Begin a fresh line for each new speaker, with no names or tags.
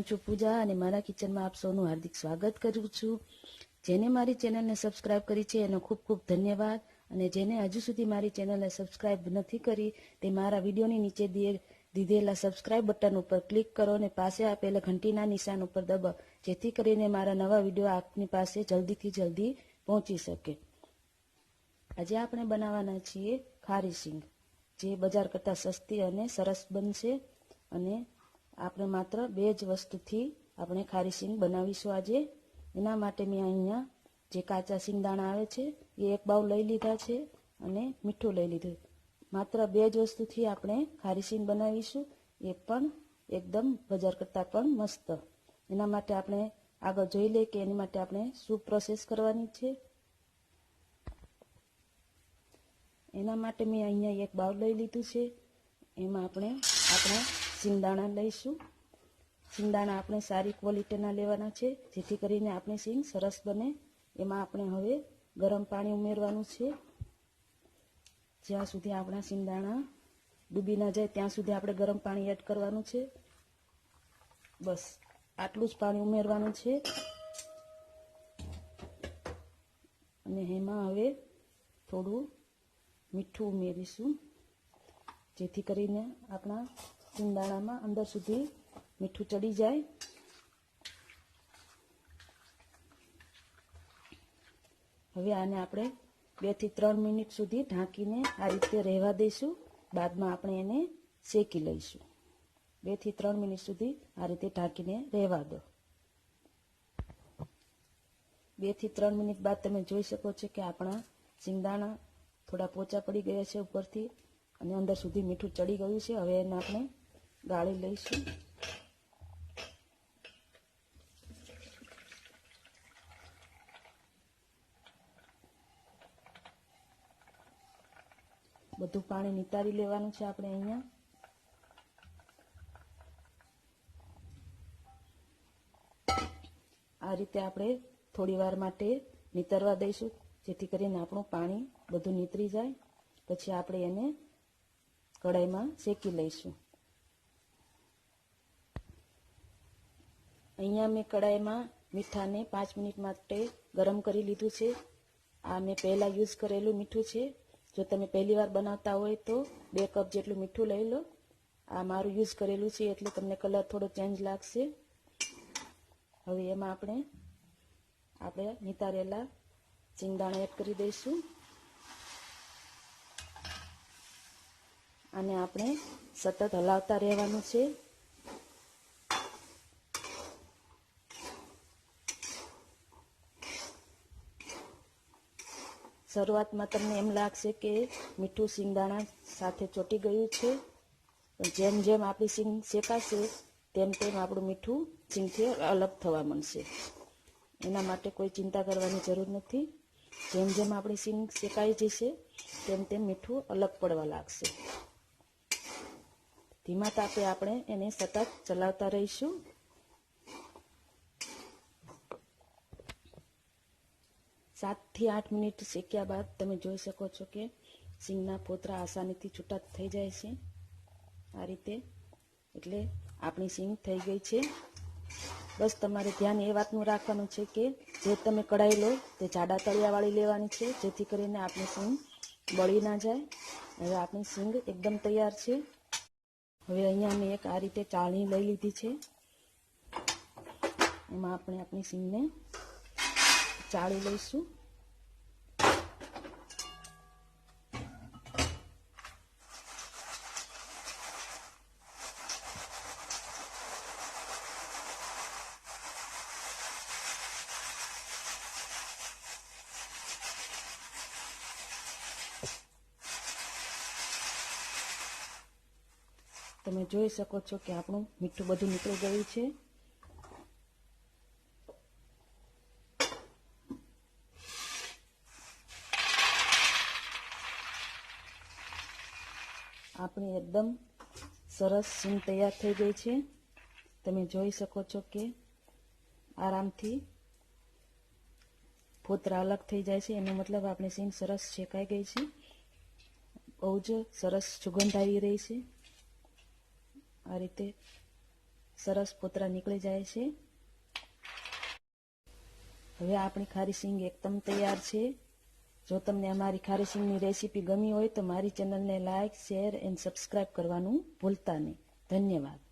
હું છું પૂજા અને મારા કિચનમાં આપ સૌનું હાર્દિક સ્વાગત કરું છું। જેને મારી ચેનલને સબસ્ક્રાઇબ કરી છે એનો ખૂબ ખૂબ ધન્યવાદ, અને જેને હજુ સુધી મારી ચેનલને સબસ્ક્રાઇબ નથી કરી તે મારા વિડીયોની નીચે દીધેલા સબસ્ક્રાઇબ બટન ઉપર ક્લિક કરો અને પાસે આપેલા ઘંટીના નિશાન ઉપર દબાવો, જેથી કરીને મારા નવા વિડીયો આપની પાસે જલ્દીથી જલ્દી પહોંચી શકે। આજે આપણે બનાવવાના છીએ ખારીસિંગ, જે બજાર કરતાં સસ્તી અને સરસ બનશે। અને આપણે માત્ર 2 જ વસ્તુથી આપણે ખારીસિંગ બનાવીશું આજે। એના માટે મેં અહીંયા જે કાચા સિંગદાણા આવે છે એ 1 બાઉલ લઈ લીધા છે અને મીઠું લઈ લીધું। માત્ર 2 જ વસ્તુથી આપણે ખારીસિંગ બનાવીશું, એ પણ એકદમ બજાર કરતાં પણ મસ્ત। એના માટે આપણે આગળ જોઈ લઈએ કે એની માટે આપણે શું પ્રોસેસ કરવાની છે। એના માટે મેં અહીંયા 1 બાઉલ લઈ લીધું છે। એમાં આપણે આપણા સિંગદાણા લઈશું। સિંગદાણા આપણે સારી ક્વોલિટીના લેવાના છે, જેથી કરીને આપણી સિંગ સરસ બને। એમાં આપણે હવે ગરમ પાણી ઉમેરવાનું છે। જ્યાં સુધી આપણા સિંગદાણા ડૂબી ના જાય ત્યાં સુધી આપણે ગરમ પાણી એડ કરવાનું છે। બસ આટલું જ પાણી ઉમેરવાનું છે। અને એમાં હવે થોડું મીઠું ઉમેરીશું, જેથી કરીને આપણા સિંગદાણામાં અંદર સુધી મીઠું ચડી જાય। હવે આને આપણે 2 થી 3 મિનિટ સુધી ઢાંકીને આ રીતે રહેવા દઈશું। બાદમાં આપણે એને શેકી લઈશું। 2 થી 3 મિનિટ સુધી આ રીતે ઢાંકીને રહેવા દો। 2 થી 3 મિનિટ બાદ તમે જોઈ શકો છો કે આપણા સિંગદાણા થોડા પોચા પડી ગયા છે ઉપરથી, અને અંદર સુધી મીઠું ચડી ગયું છે। હવે એને આપણે ગાળી લઈશું। બધું પાણી નિતારી લેવાનું છે આપણે અહીંયા। આ રીતે આપણે થોડી વાર માટે નિતરવા દઈશું, જેથી કરીને આપણું પાણી બધું નીતરી જાય। પછી આપણે એને કઢાઈમાં શેકી લઈશું। અહીંયા મેં કઢાઈમાં મીઠાને 5 મિનિટ માટે ગરમ કરી લીધું છે। આ મેં પહેલાં યુઝ કરેલું મીઠું છે। જો તમે પહેલી વાર બનાવતા હોય તો 2 કપ જેટલું મીઠું લઈ લો। આ મારું યુઝ કરેલું છે એટલે તમને કલર થોડો ચેન્જ લાગશે। હવે એમાં આપણે નિતારેલા સિંગદાણા એડ કરી દઈશું। આને આપણે સતત હલાવતા રહેવાનું છે। શરૂઆતમાં તમને એમ લાગશે કે મીઠું સિંગદાણા સાથે ચોંટી ગયું છે, પણ જેમ જેમ આપણી સિંગ શેકાશે તેમ તેમ આપણું મીઠું સિંગથી અલગ થવા માંડશે। એના માટે કોઈ ચિંતા કરવાની જરૂર નથી। જેમ જેમ આપણી સિંગ શેકાઈ જશે તેમ તેમ મીઠું અલગ પડવા લાગશે। ધીમા તાપે આપણે એને સતત ચલાવતા રહીશું। 7 થી 8 મિનિટ શેક્યા બાદ તમે જોઈ શકો છો કે સિંગના ફોતરા આસાનીથી છૂટા થઈ જાય છે આ રીતે। એટલે આપણી સિંગ થઈ ગઈ છે। બસ તમારે ધ્યાન એ વાતનું રાખવાનું છે કે જે તમે કઢાઈ લો તે જાડા તળિયાવાળી લેવાની છે, જેથી કરીને આપણી સિંગ બળી ના જાય। હવે આપણી સિંગ એકદમ તૈયાર છે। હવે અહીંયા મેં એક આ રીતે ચાળણી લઈ લીધી છે। એમાં આપણે આપણી સિંગને ચાળી લઈશું। તમે જોઈ શકો છો કે આપણું મીઠું બધું નીકળી ગયું છે। આપણી એકદમ સરસ સિંગ તૈયાર થઈ ગઈ છે। તમે જોઈ શકો છો કે આરામથી ફોતરા અલગ થઈ જાય છે, એનો મતલબ આપણી સિંગ સરસ શેકાઈ ગઈ છે। બહુ જ સરસ સુગંધ આવી રહી છે। આ રીતે સરસ પોતરા નીકળી જાય છે. હવે આપણી ખારીસિંગ એકદમ તૈયાર છે. જો તમને અમારી ખારીસિંગની રેસીપી ગમી હોય તો મારી ચેનલને લાઇક, શેર એન્ડ સબસ્ક્રાઇબ કરવાનું ભૂલતા નહીં. ધન્યવાદ.